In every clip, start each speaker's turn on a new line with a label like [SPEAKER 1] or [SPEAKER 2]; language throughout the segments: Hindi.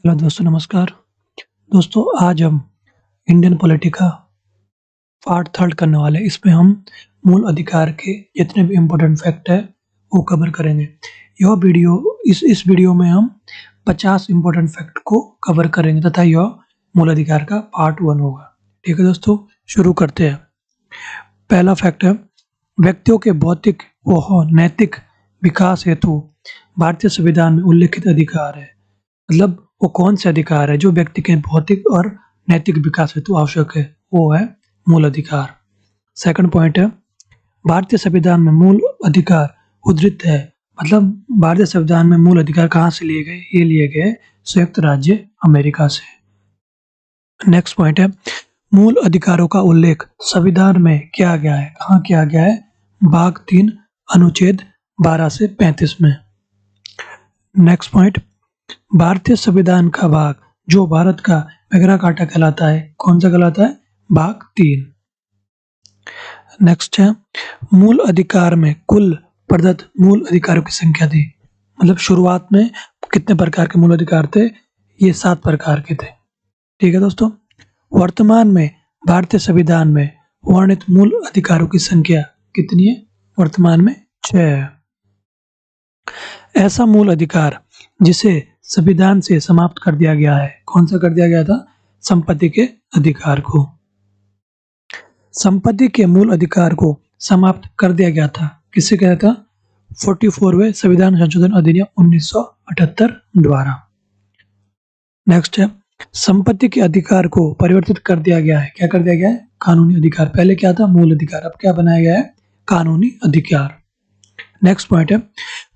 [SPEAKER 1] हेलो दोस्तों, नमस्कार। दोस्तों, आज हम इंडियन पॉलिटी का पार्ट थर्ड करने वाले हैं। इसमें हम मूल अधिकार के जितने भी इम्पोर्टेंट फैक्ट है वो कवर करेंगे। यह वीडियो इस वीडियो में हम 50 इम्पोर्टेंट फैक्ट को कवर करेंगे तथा यह मूल अधिकार का पार्ट 1 होगा। ठीक है दोस्तों, शुरू करते हैं। पहला फैक्ट है, व्यक्तियों के भौतिक व नैतिक विकास हेतु भारतीय संविधान में उल्लिखित अधिकार है। मतलब वो कौन से अधिकार है जो व्यक्ति के भौतिक और नैतिक विकास हेतु आवश्यक है, वो है मूल अधिकार। सेकंड पॉइंट है, भारतीय संविधान में मूल अधिकार उद्धृत है। मतलब भारतीय संविधान में मूल अधिकार कहाँ से लिए गए? ये लिए गए संयुक्त राज्य अमेरिका से। नेक्स्ट पॉइंट है, मूल अधिकारों का उल्लेख संविधान में किया गया है। कहाँ किया गया है? भाग 3 अनुच्छेद 12 से 35 में। नेक्स्ट पॉइंट, भारतीय संविधान का भाग जो भारत का मैग्ना कार्टा कहलाता है, कौन सा कहलाता है? भाग 3। नेक्स्ट है, मूल अधिकार में कुल प्रदत्त मूल अधिकारों की संख्या थी। मतलब शुरुआत में कितने प्रकार के मूल अधिकार थे? ये 7 प्रकार के थे। ठीक है दोस्तों, वर्तमान में भारतीय संविधान में वर्णित मूल अधिकारों की संख्या कितनी है? वर्तमान में 6 है। ऐसा मूल अधिकार जिसे संविधान से समाप्त कर दिया गया है, कौन सा कर दिया गया था? संपत्ति के अधिकार को। संपत्ति के मूल अधिकार को समाप्त कर दिया गया था, किससे कहा था? 44वें संविधान संशोधन अधिनियम 1978 द्वारा। नेक्स्ट है, संपत्ति के अधिकार को परिवर्तित कर दिया गया है। क्या कर दिया गया है? कानूनी अधिकार। पहले क्या था? मूल अधिकार। अब क्या बनाया गया है? कानूनी अधिकार। नेक्स्ट पॉइंट है,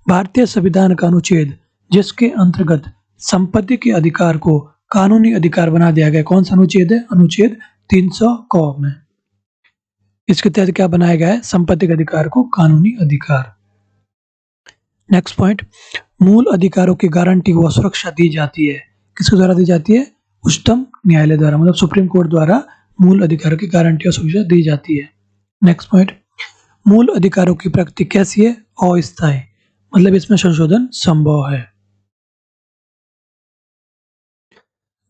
[SPEAKER 1] भारतीय संविधान का अनुच्छेद जिसके अंतर्गत संपत्ति के अधिकार को कानूनी अधिकार बना दिया गया, कौन सा अनुच्छेद है? अनुच्छेद 300 क में। इसके तहत क्या बनाया गया है? संपत्ति के अधिकार को कानूनी अधिकार। नेक्स्ट पॉइंट, मूल अधिकारों की गारंटी व सुरक्षा दी जाती है। किसके द्वारा दी जाती है? उच्चतम न्यायालय द्वारा, मतलब सुप्रीम कोर्ट द्वारा मूल अधिकारों की गारंटी और सुरक्षा दी जाती है। नेक्स्ट पॉइंट, मूल अधिकारों की प्रगति कैसी है? अस्थायी, मतलब इसमें संशोधन संभव है।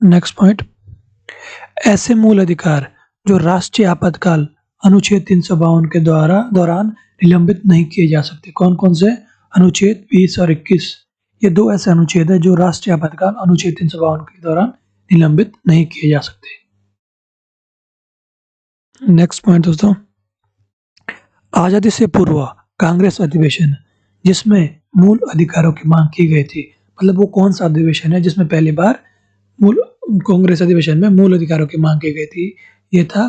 [SPEAKER 1] नेक्स्ट पॉइंट, ऐसे मूल अधिकार जो राष्ट्रीय आपातकाल अनुच्छेद 352 के दौरान निलंबित नहीं किए जा सकते। कौन कौन से? अनुच्छेद 20 और 21। ये दो ऐसे अनुच्छेद है जो राष्ट्रीय आपातकाल अनुच्छेद 352 के दौरान निलंबित नहीं किए जा सकते। नेक्स्ट पॉइंट दोस्तों, आजादी से पूर्व कांग्रेस अधिवेशन जिसमें मूल अधिकारों की मांग की गई थी, मतलब वो कौन सा अधिवेशन है जिसमें पहली बार मूल कांग्रेस अधिवेशन में मूल अधिकारों की मांग की गई थी? ये था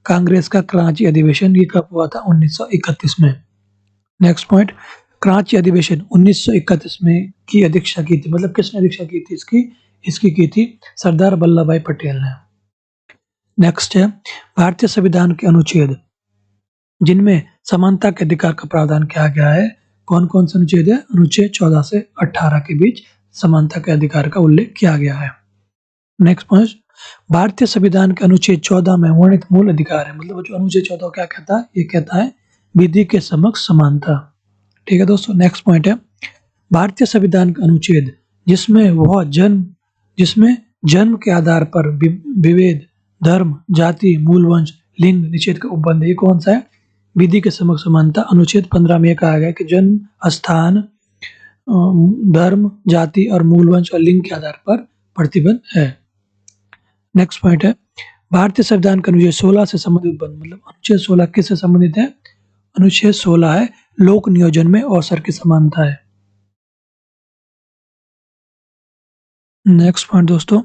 [SPEAKER 1] कांग्रेस का कराची अधिवेशन। ये कब हुआ था? 1931 में। नेक्स्ट पॉइंट, कराची अधिवेशन 1931 में की अध्यक्षता की थी। मतलब किसने अध्यक्षता की थी इसकी की थी सरदार वल्लभ भाई पटेल ने। नेक्स्ट है, भारतीय संविधान के अनुच्छेद जिनमें समानता के अधिकार का प्रावधान किया गया है, कौन कौन से अनुच्छेद है? अनुच्छेद 14 से 18 के बीच समानता के अधिकार का उल्लेख किया गया है। नेक्स्ट पॉइंट, भारतीय संविधान के अनुच्छेद 14 में वर्णित मूल अधिकार है। मतलब जो अनुच्छेद 14 क्या कहता है? ये कहता है विधि के समक्ष समानता। ठीक है दोस्तों, नेक्स्ट पॉइंट है, भारतीय संविधान का अनुच्छेद जिसमें जन्म के आधार पर विभेद, धर्म, जाति, मूलवंश, लिंग निषेध का उपबंध, ये कौन सा है? विधि के समक्ष समानता। अनुच्छेद 15 में कहा गया कि जन्म स्थान, धर्म, जाति और मूलवंश और लिंग के आधार पर प्रतिबंध है। नेक्स्ट पॉइंट है, भारतीय संविधान का अनुच्छेद 16 से संबंधित बंद। मतलब अनुच्छेद 16 किससे संबंधित है? अनुच्छेद 16 है लोक नियोजन में अवसर की समानता है। नेक्स्ट पॉइंट दोस्तों,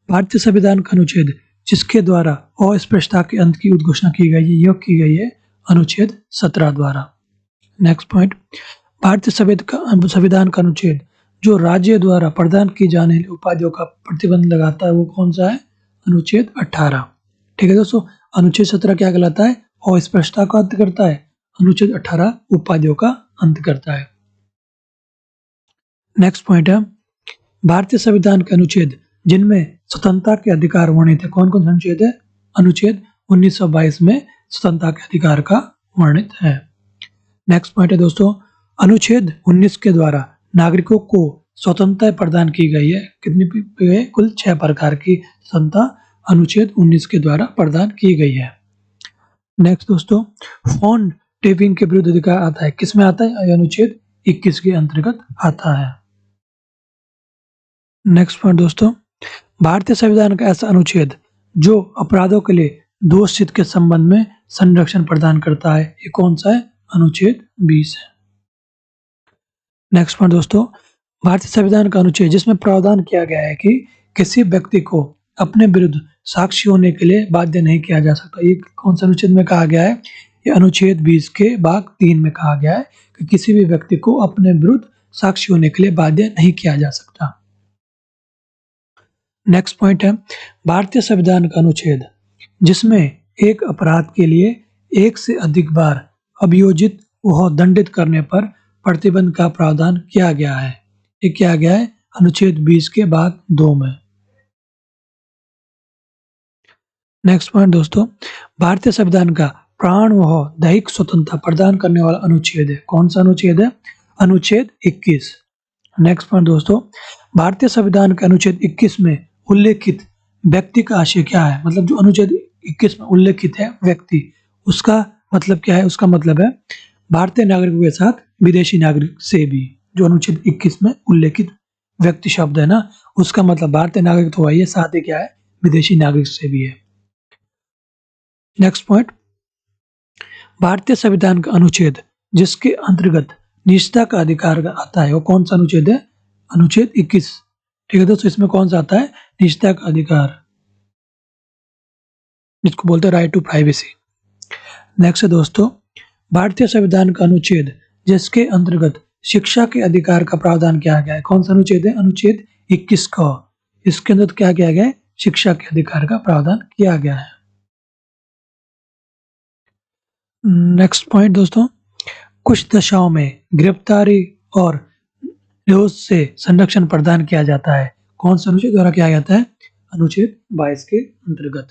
[SPEAKER 1] भारतीय संविधान का अनुच्छेद जिसके द्वारा अस्पृश्यता के अंत की उद्घोषणा की गई है, यह की गई है अनुच्छेद 17 द्वारा। नेक्स्ट पॉइंट, भारतीय संविधान का अनुच्छेद जो राज्य द्वारा प्रदान की जाने वाली उपाधियों का प्रतिबंध लगाता है, वो कौन सा है? अनुच्छेद 18। ठीक है दोस्तों, अनुच्छेद 17 क्या कहलाता है? अस्पृश्यता का अंत करता है। अनुच्छेद 18 उपाधियों का अंत करता है। नेक्स्ट पॉइंट है, भारतीय संविधान के अनुच्छेद जिनमें स्वतंत्रता के अधिकार वर्णित है, कौन कौन से अनुच्छेद है? अनुच्छेद 1922 में स्वतंत्रता के अधिकार का वर्णित है। नेक्स्ट पॉइंट है दोस्तों, अनुच्छेद 19 के द्वारा नागरिकों को स्वतंत्रता प्रदान की गई है। कितनी कुल 6 प्रकार की स्वतंत्रता अनुच्छेद 19 के द्वारा प्रदान की गई है। नेक्स्ट दोस्तों, फोन टेपिंग के विरुद्ध अधिकार आता है, किस में आता है? अनुच्छेद 21 के अंतर्गत आता है। नेक्स्ट पॉइंट दोस्तों, भारतीय संविधान का ऐसा अनुच्छेद जो अपराधों के लिए दोष सिद्ध के संबंध में संरक्षण प्रदान करता है, ये कौन सा है? अनुच्छेद 20 है। नेक्स्ट पॉइंट दोस्तों, भारतीय संविधान का अनुच्छेद जिसमें प्रावधान किया गया है कि किसी व्यक्ति को अपने विरुद्ध साक्षी होने के लिए बाध्य नहीं किया जा सकता, ये कौन सा अनुच्छेद में कहा गया है? ये अनुच्छेद 20 के भाग 3 में कहा गया है कि किसी भी व्यक्ति को अपने विरुद्ध साक्षी होने के लिए बाध्य नहीं किया जा सकता। नेक्स्ट पॉइंट है, भारतीय संविधान का अनुच्छेद जिसमें एक अपराध के लिए एक से अधिक बार अभियोजित व दंडित करने पर प्रतिबंध का प्रावधान किया गया है, ये किया गया है अनुच्छेद 20 के भाग 2 में। नेक्स्ट पॉइंट दोस्तों, भारतीय संविधान का प्राण व दैहिक स्वतंत्रता प्रदान करने वाला अनुच्छेद है, कौन सा अनुच्छेद है? अनुच्छेद 21। नेक्स्ट पॉइंट दोस्तों, भारतीय संविधान के अनुच्छेद 21 में उल्लेखित व्यक्ति का आशय क्या है? मतलब जो अनुच्छेद 21 में उल्लेखित है व्यक्ति, उसका मतलब क्या है? उसका मतलब है भारतीय नागरिकों के साथ विदेशी नागरिक से भी। जो अनुच्छेद 21 में उल्लेखित व्यक्ति शब्द है ना, उसका मतलब भारतीय नागरिक तो है, साथ ही क्या है? विदेशी नागरिक से भी है। नेक्स्ट पॉइंट, भारतीय संविधान का अनुच्छेद जिसके अंतर्गत निजता का अधिकार आता है, वो कौन सा अनुच्छेद है? अनुच्छेद 21। ठीक है दोस्तों, इसमें कौन सा आता है? निजता का अधिकार, जिसको बोलते हैं राइट टू प्राइवेसी। नेक्स्ट है दोस्तों, भारतीय संविधान का अनुच्छेद जिसके अंतर्गत शिक्षा के अधिकार का प्रावधान किया गया है, कौन सा अनुच्छेद है? अनुच्छेद 21 का। इसके अंदर क्या किया गया है? शिक्षा के अधिकार का प्रावधान किया गया है। नेक्स्ट पॉइंट दोस्तों, कुछ दशाओं में गिरफ्तारी और निरोध से संरक्षण प्रदान किया जाता है, कौन सा अनुच्छेद द्वारा किया जाता है? अनुच्छेद 22 के अंतर्गत।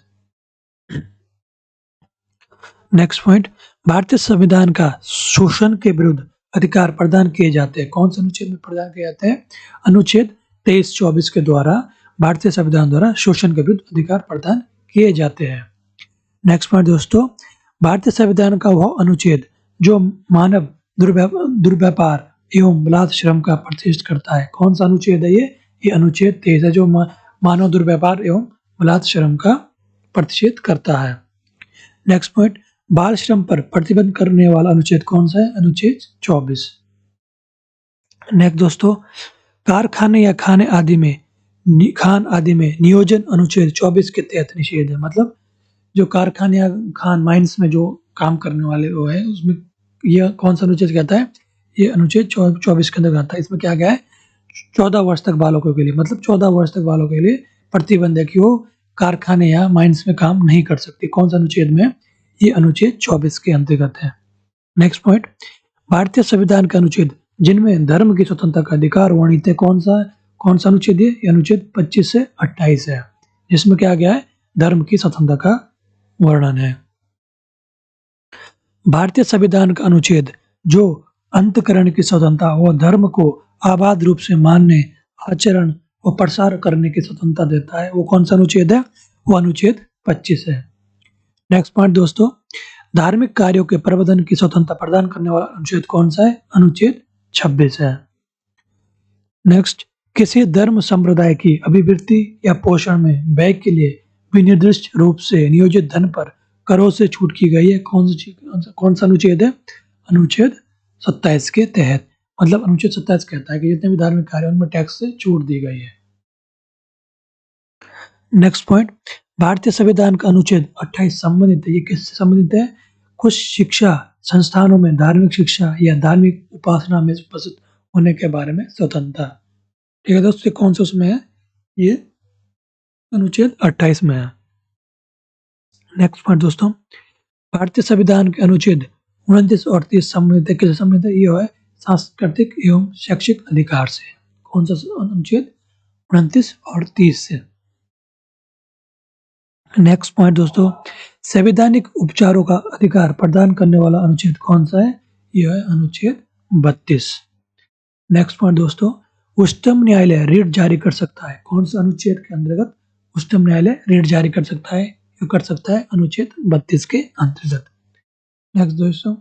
[SPEAKER 1] नेक्स्ट पॉइंट, भारतीय संविधान का शोषण के विरुद्ध अधिकार प्रदान किए जाते हैं, कौन से अनुच्छेद में प्रदान किए जाते हैं? अनुच्छेद 23-24 के द्वारा भारतीय संविधान द्वारा शोषण के विरुद्ध अधिकार प्रदान किए जाते हैं। नेक्स्ट पॉइंट दोस्तों, भारतीय संविधान का वह अनुच्छेद जो मानव दुर्व्यापार एवं बलात् श्रम का प्रतिषेध करता है, कौन सा अनुच्छेद है? ये अनुच्छेद 23 है, जो मानव दुर्व्यापार एवं बलात् श्रम का प्रतिषेध करता है। नेक्स्ट पॉइंट, बाल श्रम पर प्रतिबंध करने वाला अनुच्छेद कौन सा है? अनुच्छेद 24। नेक्स्ट दोस्तों, कारखाने या खान आदि में नियोजन अनुच्छेद 24 के तहत निषेध है। मतलब जो कारखाने या खान माइंस में जो काम करने वाले वो है, उसमें यह कौन सा अनुच्छेद कहता है? ये अनुच्छेद 24 के अंदर आता है। इसमें क्या गया है? 14 वर्ष तक बालकों के लिए, मतलब 14 वर्ष तक बालकों के लिए प्रतिबंध है कि वो कारखाने या माइंस में काम नहीं कर सकते। कौन सा अनुच्छेद में? ये अनुच्छेद 24 के अंतर्गत है। नेक्स्ट पॉइंट, भारतीय संविधान का अनुच्छेद जिनमें धर्म की स्वतंत्रता का अधिकार वर्णित है, कौन सा अनुच्छेद है? ये अनुच्छेद 25 से 28 है, जिसमें क्या गया है? धर्म की स्वतंत्रता का वर्णन है। भारतीय संविधान का अनुच्छेद जो अंतकरण की स्वतंत्रता व धर्म को आबाद रूप से मानने, आचरण व प्रसार करने की स्वतंत्रता देता है, वो कौन सा अनुच्छेद है? वो अनुच्छेद 25 है। नेक्स्ट पॉइंट दोस्तों, धार्मिक कार्यों के प्रबंधन की स्वतंत्रता प्रदान करने वाला अनुच्छेद कौन सा है? अनुच्छेद 26 है। नेक्स्ट, किसी धर्म संप्रदाय की अभिवृद्धि या पोषण में व्यय के लिए विनिर्दिष्ट रूप से नियोजित धन पर करों से छूट की गई है, कौन सा अनुच्छेद है? अनुच्छेद 27 के तहत। मतलब अनुच्छेद 27 कहता है कि जितने भी धार्मिक कार्य उनमें टैक्स से छूट दी गई है। नेक्स्ट पॉइंट, भारतीय संविधान का अनुच्छेद 28 संबंधित है, ये किससे संबंधित है? कुछ शिक्षा संस्थानों में धार्मिक शिक्षा या धार्मिक उपासना में उपस्थित होने के बारे में स्वतंत्रता। ठीक है दोस्तों, कौन सा उसमें है? ये अनुच्छेद 28 में है। नेक्स्ट पॉइंट दोस्तों, भारतीय संविधान के अनुच्छेद 29 और 30 संबंधित है, किससे संबंधित है? ये है सांस्कृतिक एवं शैक्षिक अधिकार से। कौन सा अनुच्छेद? 29 और 30 से। नेक्स्ट पॉइंट दोस्तों, संवैधानिक उपचारों का अधिकार प्रदान करने वाला अनुच्छेद कौन सा है? यह है अनुच्छेद 32। नेक्स्ट पॉइंट दोस्तों, उच्चतम न्यायालय रिट जारी कर सकता है। कौन सा अनुच्छेद के अंतर्गत उच्चतम न्यायालय रिट जारी कर सकता है? ये कर सकता है अनुच्छेद 32 के अंतर्गत। नेक्स्ट दोस्तों,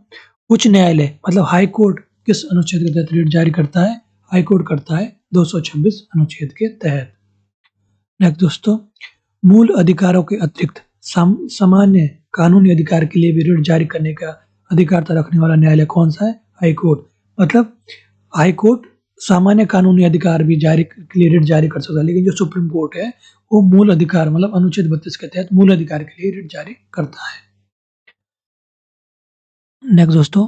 [SPEAKER 1] उच्च न्यायालय मतलब हाई कोर्ट किस अनुच्छेद के तहत रिट जारी करता है? हाई कोर्ट करता है 226 अनुच्छेद के तहत। नेक्स्ट दोस्तों, मूल अधिकारों के अतिरिक्त सामान्य कानूनी अधिकार के लिए भी रिट जारी करने का अधिकार रखने वाला न्यायालय कौन सा है? High court. मतलब हाई कोर्ट सामान्य कानूनी अधिकार भी जारी के लिए रिट जारी कर सकता है, लेकिन जो सुप्रीम कोर्ट है वो मूल अधिकार मतलब अनुच्छेद 32 के तहत मूल अधिकार के लिए रिट जारी करता है। नेक्स्ट दोस्तों,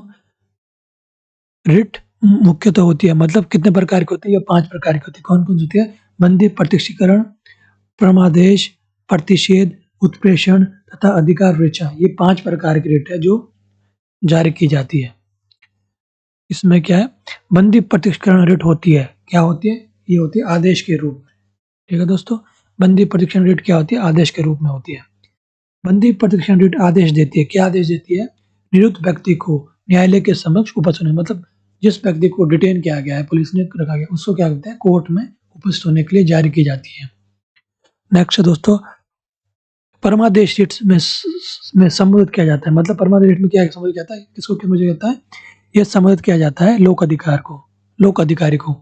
[SPEAKER 1] रिट मुख्यतः होती है मतलब कितने प्रकार की होती है? या 5 प्रकार की होती है। कौन कौन सी होती है? बंदी प्रत्यक्षीकरण, परमादेश, प्रतिषेध, उत्प्रेषण तथा अधिकार ऋचा। ये 5 प्रकार की रिट है जो जारी की जाती है। इसमें क्या है? बंदी प्रत्यक्षीकरण रिट होती है। क्या होती है? ये होती है आदेश के रूप में। ठीक है दोस्तों, बंदी प्रत्यक्षीकरण रिट क्या होती है? आदेश के रूप में होती है। बंदी प्रत्यक्षीकरण रिट आदेश देती है। क्या आदेश देती है? निरुद्ध व्यक्ति को न्यायालय के समक्ष उपस्थित होने, मतलब जिस व्यक्ति को डिटेन किया गया है, पुलिस ने रखा गया, उसको क्या कहते हैं? कोर्ट में उपस्थित होने के लिए जारी की जाती है। नेक्स्ट है दोस्तों, परमादेश रिट में संबोधित किया जाता है। मतलब परमादेश रिट में क्या संबोधित किया जाता है? किसको क्या मुझे कहता है? यह संबोधित किया जाता है लोक अधिकारी को।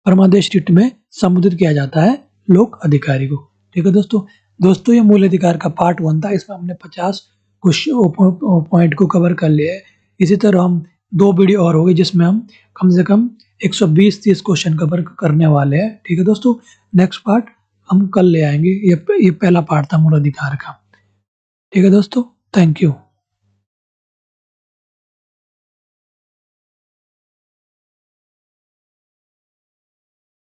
[SPEAKER 1] परमादेश रिट में संबोधित किया जाता है लोक अधिकारी को। ठीक है दोस्तों ये मूल अधिकार का पार्ट 1 था। इसमें हमने 50 पॉइंट को कवर कर लिया है। इसी तरह हम 2 वीडियो और होगी जिसमें हम कम से कम 120-30 क्वेश्चन कवर करने वाले हैं। ठीक है दोस्तों, नेक्स्ट पार्ट हम कल ले आएंगे। ये पहला पार्ट था मूल अधिकार का। ठीक है दोस्तों, थैंक यू।